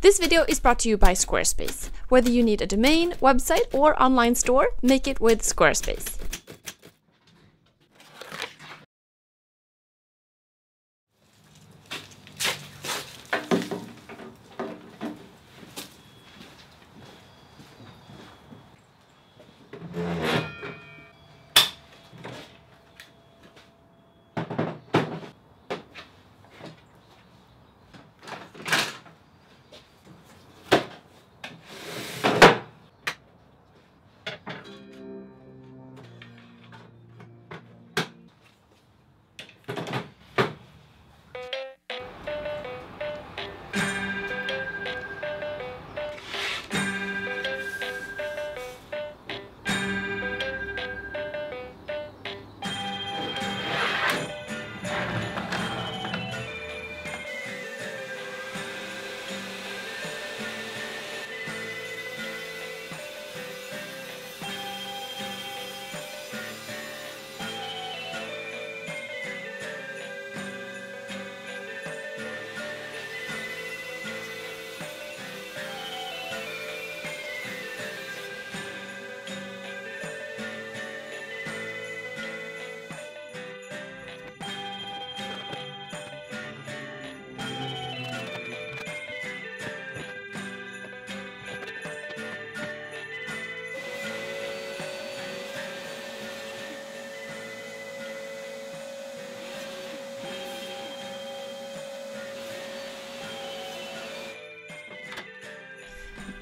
This video is brought to you by Squarespace. Whether you need a domain, website, or online store, make it with Squarespace.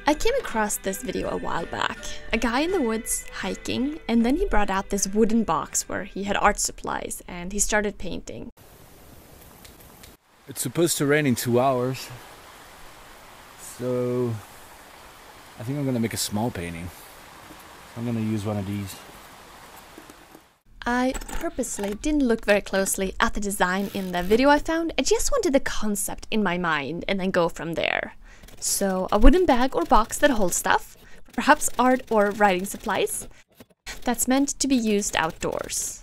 I came across this video a while back. A guy in the woods hiking, and then he brought out this wooden box where he had art supplies and he started painting. It's supposed to rain in 2 hours, so I think I'm gonna make a small painting. I'm gonna use one of these. I purposely didn't look very closely at the design in the video I found. I just wanted the concept in my mind and then go from there. So a wooden bag or box that holds stuff, perhaps art or writing supplies, that's meant to be used outdoors.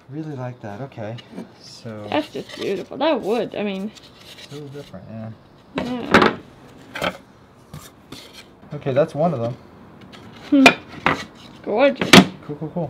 Really like that. Okay, so That's just beautiful. That wood, I mean. so different, yeah. Yeah. Okay, that's one of them. Gorgeous. Cool, cool, cool.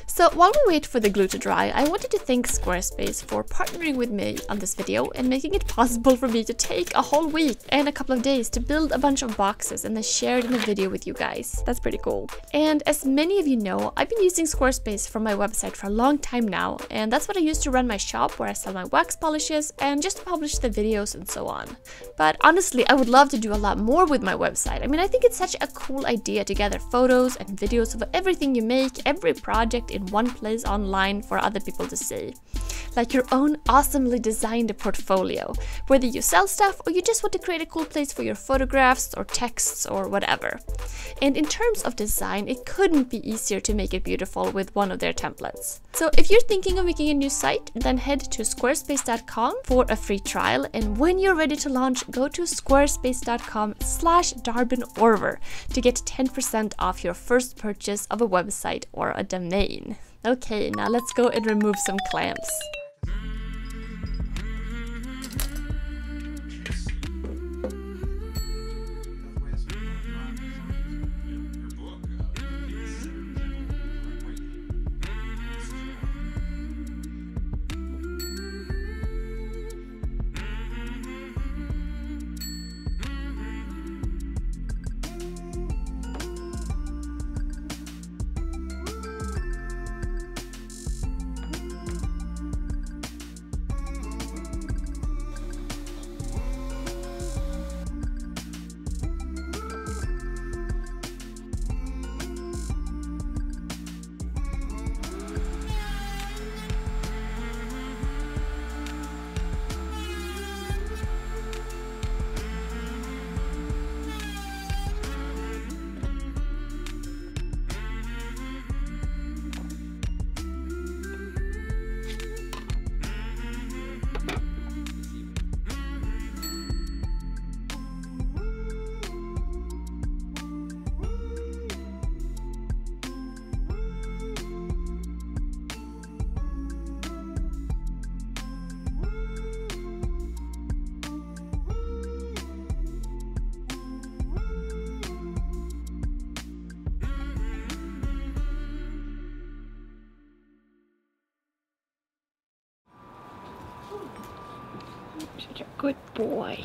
So while we wait for the glue to dry, I wanted to thank Squarespace for partnering with me on this video and making it possible for me to take a whole week and a couple of days to build a bunch of boxes and then share it in a video with you guys. That's pretty cool. And as many of you know, I've been using Squarespace for my website for a long time now, and that's what I use to run my shop where I sell my wax polishes and just to publish the videos and so on. But honestly, I would love to do a lot more with my website. I mean, I think it's such a cool idea to gather photos and videos of everything you make, every project in one place online for other people to see. Like your own awesomely designed portfolio, whether you sell stuff or you just want to create a cool place for your photographs or texts or whatever. And in terms of design, it couldn't be easier to make it beautiful with one of their templates. So if you're thinking of making a new site, then head to squarespace.com for a free trial, and when you're ready to launch, go to squarespace.com/Darbin Orvar to get 10% off your first purchase of a website or a domain. Okay, now let's go and remove some clamps. Such a good boy.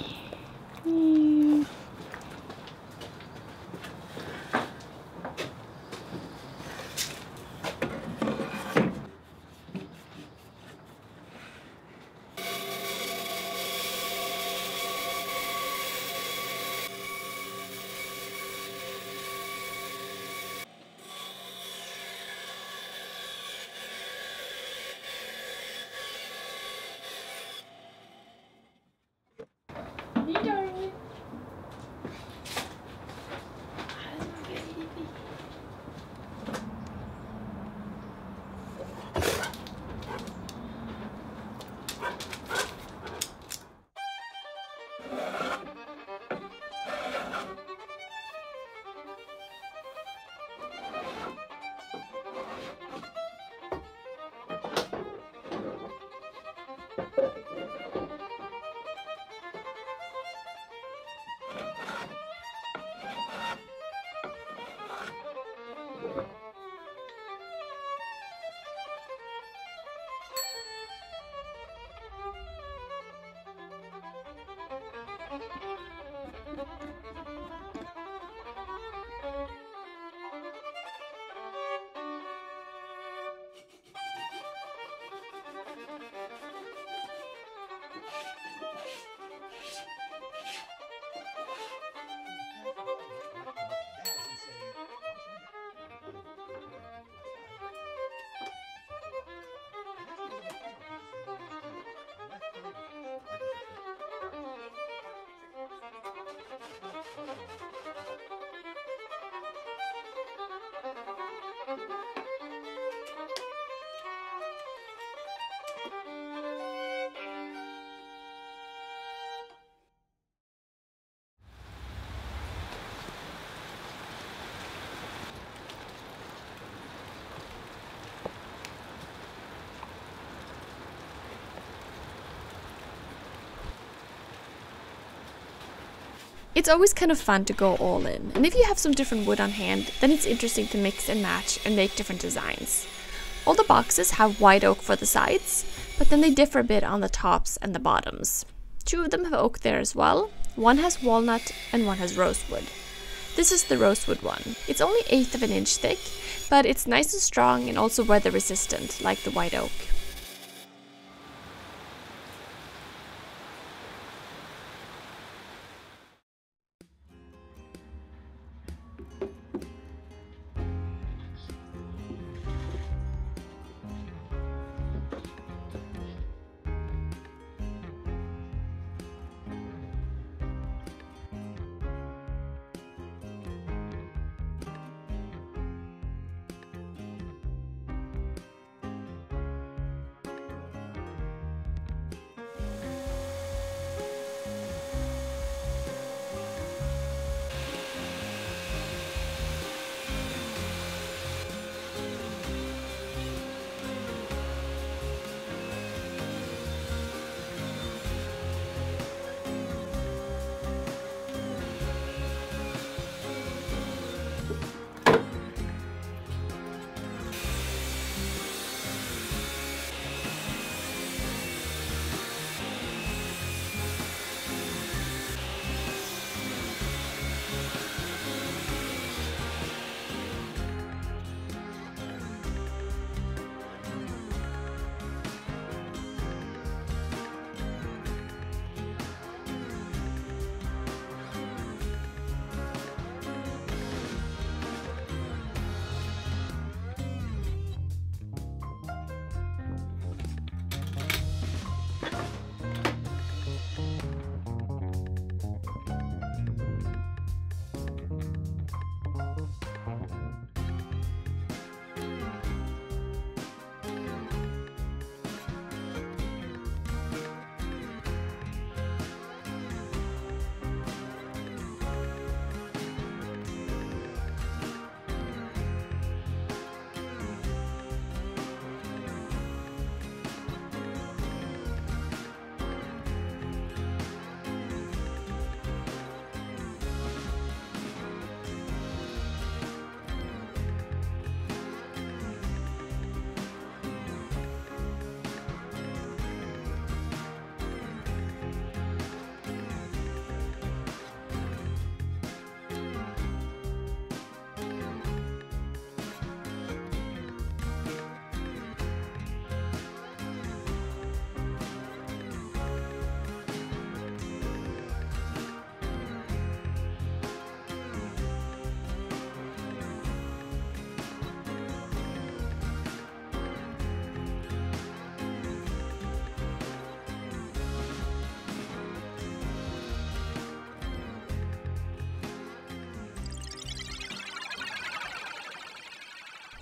It's always kind of fun to go all in, and if you have some different wood on hand, then it's interesting to mix and match and make different designs. All the boxes have white oak for the sides, but then they differ a bit on the tops and the bottoms. 2 of them have oak there as well. One has walnut and one has rosewood. This is the rosewood one. It's only 1/8 of an inch thick, but it's nice and strong and also weather resistant like the white oak.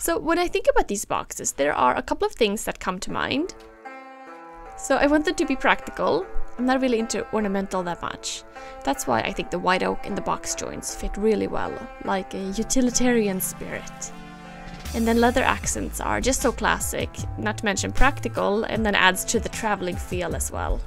So when I think about these boxes, there are a couple of things that come to mind. So I want them to be practical. I'm not really into ornamental that much. That's why I think the white oak and the box joints fit really well, like a utilitarian spirit. And then leather accents are just so classic, not to mention practical, and then adds to the traveling feel as well.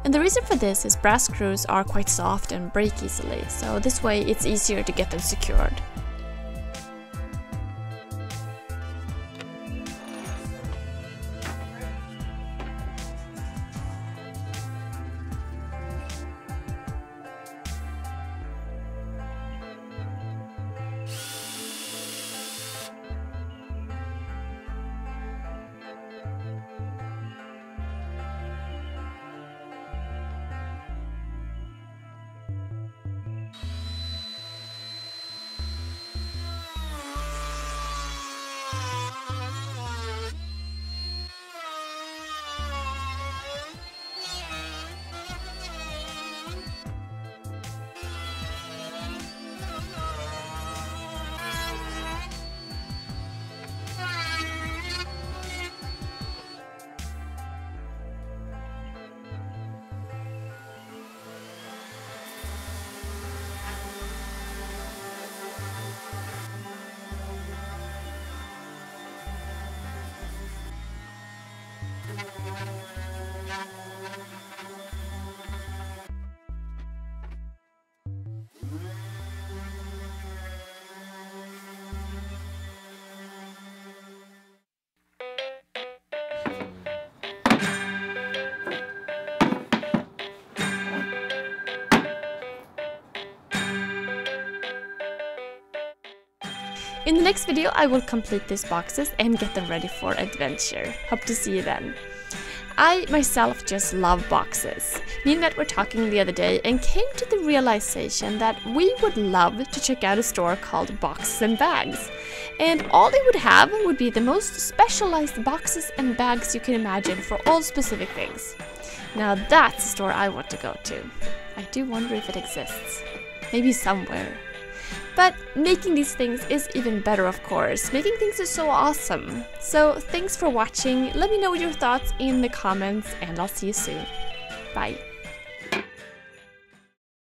And the reason for this is brass screws are quite soft and break easily, so this way it's easier to get them secured. In the next video I will complete these boxes and get them ready for adventure. Hope to see you then. I myself just love boxes. Me and Matt were talking the other day and came to the realization that we would love to check out a store called Boxes and Bags. And all they would have would be the most specialized boxes and bags you can imagine for all specific things. Now that's a store I want to go to. I do wonder if it exists. Maybe somewhere. But making these things is even better, of course. Making things is so awesome. So thanks for watching. Let me know your thoughts in the comments and I'll see you soon. Bye.